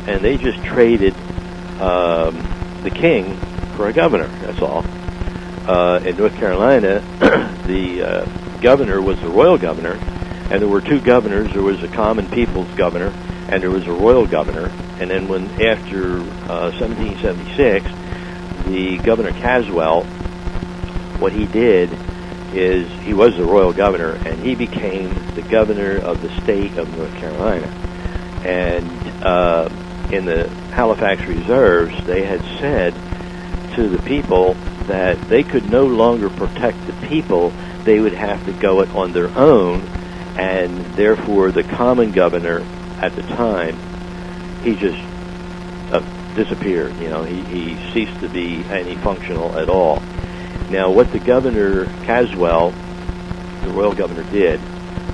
and they just traded the king for a governor. That's all. In North Carolina, the governor was the royal governor, and there were two governors. There was a common people's governor, and there was a royal governor. And then when after 1776, the Governor Caswell, what he did is he was the royal governor, and he became the governor of the state of North Carolina. And in the Halifax reserves, they had said to the people that they could no longer protect the people. They would have to go it on their own, and therefore the common governor at the time, he just disappeared. You know, he ceased to be any functional at all. Now, what the Governor Caswell, the royal governor, did,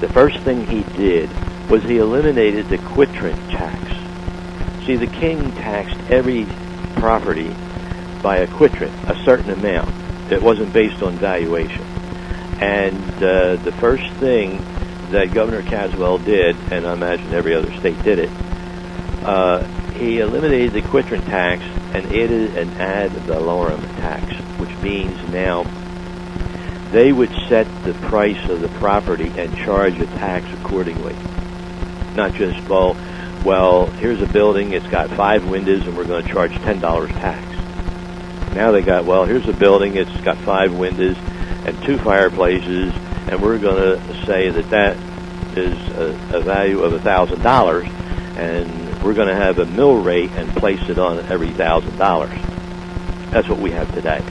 the first thing he did was he eliminated the quitrent tax. See, the king taxed every property by a quitrent, a certain amount. It wasn't based on valuation. And the first thing that Governor Caswell did, and I imagine every other state did it, he eliminated the quitrent tax and added an ad valorem tax, which means now they would set the price of the property and charge a tax accordingly. Not just, well, here's a building, it's got 5 windows, and we're going to charge $10 tax. Now they got, well, here's a building, it's got 5 windows and 2 fireplaces, and we're going to say that is a value of $1,000, and we're going to have a mill rate and place it on every $1,000. That's what we have today.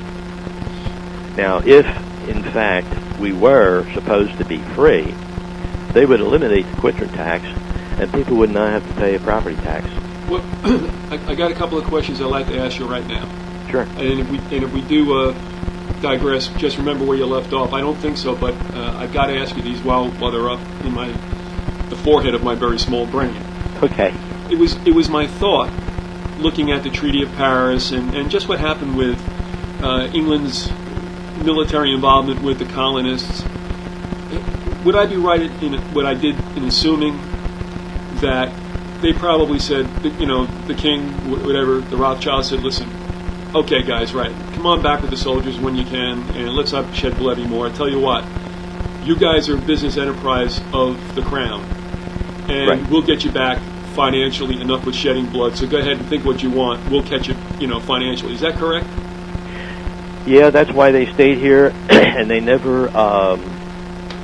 Now, if, in fact, we were supposed to be free, they would eliminate the quitrent tax, and people would not have to pay a property tax. Well, I got a couple of questions I'd like to ask you right now. Sure. And if we do digress, just remember where you left off. I don't think so, but I've got to ask you these while they're up in the forehead of my very small brain. Okay. It was my thought, looking at the Treaty of Paris and just what happened with England's military involvement with the colonists. Would I be right in what I did in assuming that they probably said, the king, whatever, the Rothschild said, listen, okay, guys, right, come on back with the soldiers when you can, and let's not shed blood anymore. I tell you what, you guys are a business enterprise of the crown, and right. We'll get you back financially, enough with shedding blood, so go ahead and think what you want. We'll catch you, financially. Is that correct? Yeah, that's why they stayed here, and they never,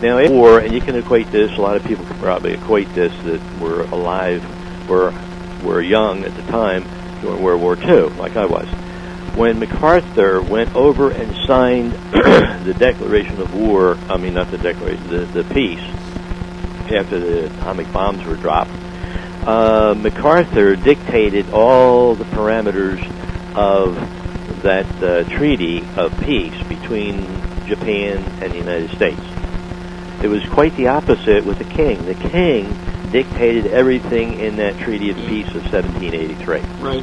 now, in war, and you can equate this, a lot of people can probably equate this, that were alive, were young at the time during World War II, like I was. When MacArthur went over and signed the declaration of war, I mean, not the declaration, the peace, after the atomic bombs were dropped, MacArthur dictated all the parameters of that treaty of peace between Japan and the United States. It was quite the opposite with the king. The king dictated everything in that Treaty of Peace of 1783. Right.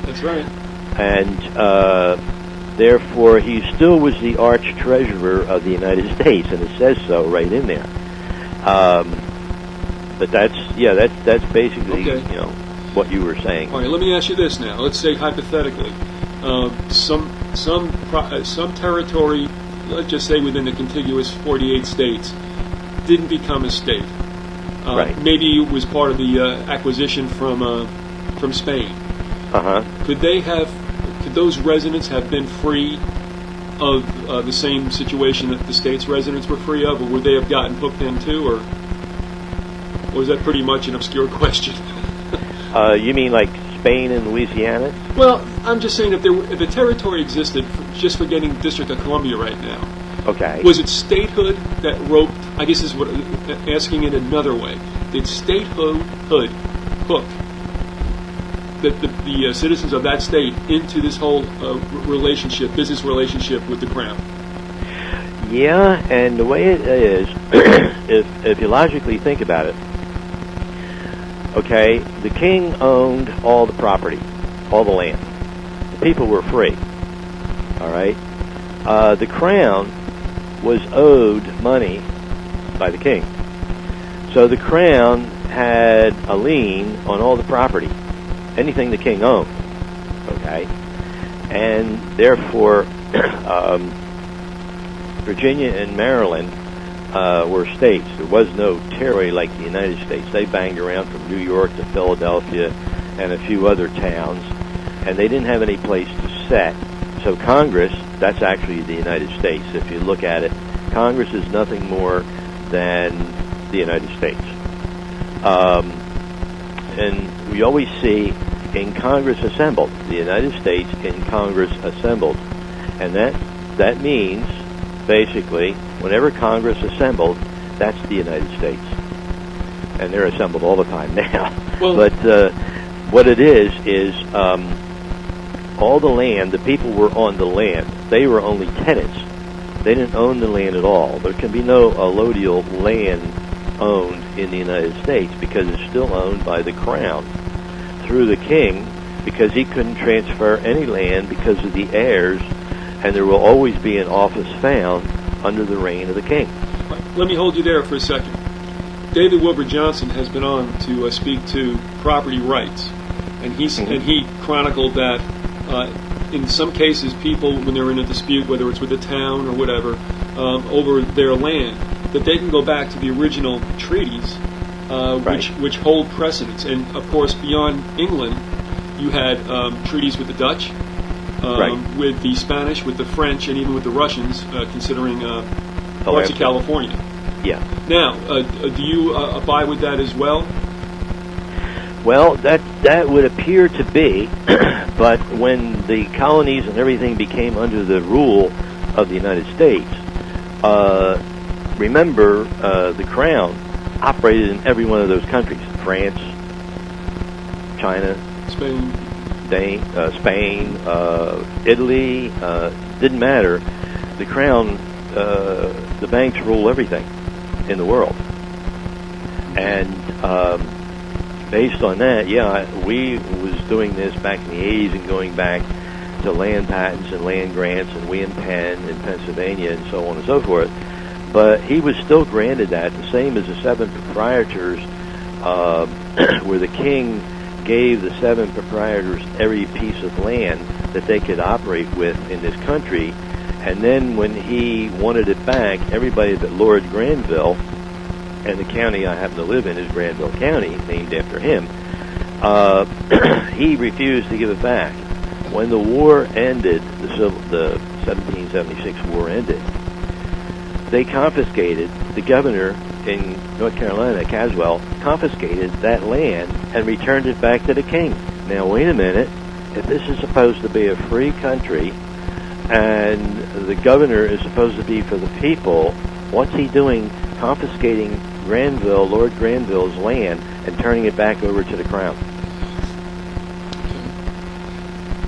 That's right. And therefore, he still was the arch treasurer of the United States, and it says so right in there. But that's basically okay. What you were saying. All right. Let me ask you this now. Let's say hypothetically, some territory, let's just say within the contiguous 48 states, didn't become a state. Right. Maybe it was part of the acquisition from Spain. Uh-huh. Could those residents have been free of the same situation that the state's residents were free of, or would they have gotten hooked in too, or was that pretty much an obscure question? You mean like Spain and Louisiana? Well, I'm just saying if the territory existed, just forgetting District of Columbia right now. Okay. Was it statehood that roped? I guess this is what asking it another way. Did statehood hook the citizens of that state into this whole business relationship with the crown? Yeah, and the way it is, if you logically think about it, okay, the king owned all the property, all the land. The people were free, all right? The crown was owed money by the king. So the crown had a lien on all the property. anything the king owned. Okay, and therefore, Virginia and Maryland were states. There was no territory like the United States. They banged around from New York to Philadelphia and a few other towns, and they didn't have any place to set. So Congress, that's actually the United States. If you look at it, Congress is nothing more than the United States. And we always see in Congress assembled, the United States in Congress assembled. And that means, basically, whenever Congress assembled, that's the United States. And they're assembled all the time now. Well, but what it is all the land, the people were on the land. They were only tenants. They didn't own the land at all. There can be no allodial land owned in the United States because it's still owned by the crown through the king, because he couldn't transfer any land because of the heirs, and there will always be an office found under the reign of the king. Let me hold you there for a second. David Wilbur Johnson has been on to speak to property rights, and he chronicled that in some cases people, when they're in a dispute, whether it's with a town or whatever, over their land, that they can go back to the original treaties, which hold precedence. And of course, beyond England, you had treaties with the Dutch, with the Spanish, with the French, and even with the Russians, considering parts of California. Yeah. Now, do you abide with that as well? Well, that would appear to be, but when the colonies and everything became under the rule of the United States, remember, the crown operated in every one of those countries: France, China, Spain, Italy. Didn't matter. The crown, the banks rule everything in the world, and based on that, we was doing this back in the 80s and going back to land patents and land grants and William Penn in Pennsylvania and so on and so forth. But he was still granted that, the same as the 7 proprietors, where the king gave the 7 proprietors every piece of land that they could operate with in this country. And then when he wanted it back, everybody but Lord Granville, and the county I happen to live in is Granville County, named after him, he refused to give it back. When the war ended, the 1776 war ended, they confiscated, the governor in North Carolina, Caswell, confiscated that land and returned it back to the king. Now, wait a minute. If this is supposed to be a free country and the governor is supposed to be for the people, what's he doing confiscating Granville, Lord Granville's land, and turning it back over to the crown?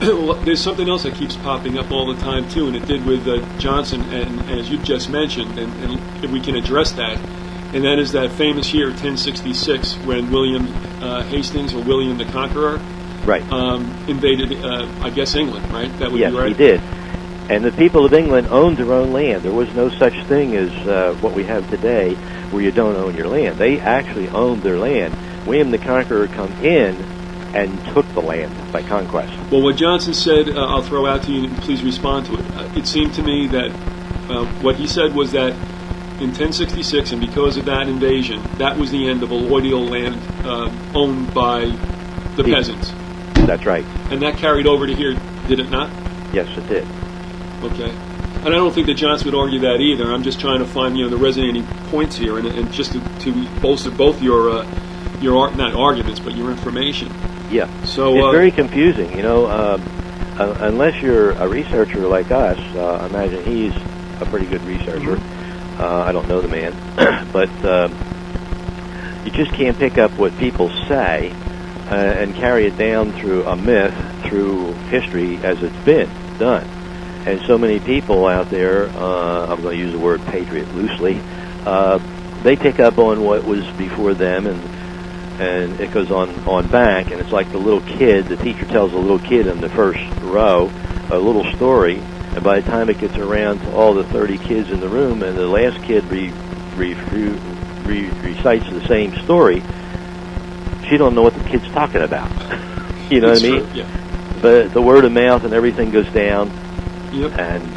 Well, there's something else that keeps popping up all the time, too, and it did with Johnson, and as you just mentioned, and if we can address that, and that is that famous year, 1066, when William Hastings, or William the Conqueror, invaded, I guess, England, right? That would be right? Yes, he did. And the people of England owned their own land. There was no such thing as what we have today, where you don't own your land. They actually owned their land. William the Conqueror come in and took the land by conquest. Well, what Johnson said, I'll throw out to you, and please respond to it. It seemed to me that what he said was that in 1066, and because of that invasion, that was the end of allodial land owned by the peasants. That's right. And that carried over to here, did it not? Yes, it did. Okay. And I don't think that Johnson would argue that either. I'm just trying to find, the resonating points here, and just to bolster both your not arguments, but your information. Yeah. So it's very confusing, unless you're a researcher like us. I imagine he's a pretty good researcher. Mm-hmm. I don't know the man, but you just can't pick up what people say and carry it down through a myth, through history as it's been done. And so many people out there, I'm going to use the word patriot loosely, they pick up on what was before them, and it goes on back, and it's like the little kid, the teacher tells a little kid in the first row a little story, and by the time it gets around to all the 30 kids in the room, and the last kid recites the same story, she don't know what the kid's talking about. You know It's what I mean? true, yeah. But the word of mouth and everything goes down. Yep. And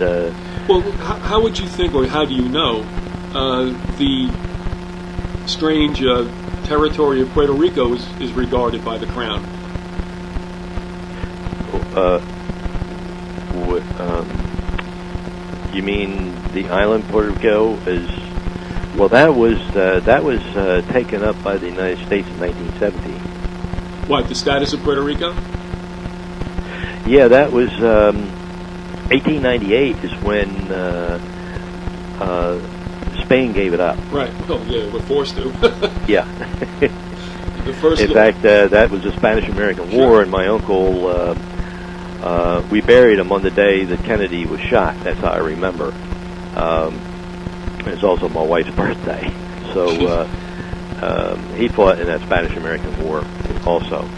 Well, how would you think, or how do you know, the strange territory of Puerto Rico is regarded by the Crown? you mean the island Puerto Rico is? Well, that was taken up by the United States in 1970. What, the status of Puerto Rico? Yeah, that was 1898 is when Spain gave it up. Right. Oh, yeah, we're forced to. Yeah. The first. In fact, that was the Spanish-American War, and my uncle, we buried him on the day that Kennedy was shot. That's how I remember. It's also my wife's birthday. So he fought in that Spanish-American War also.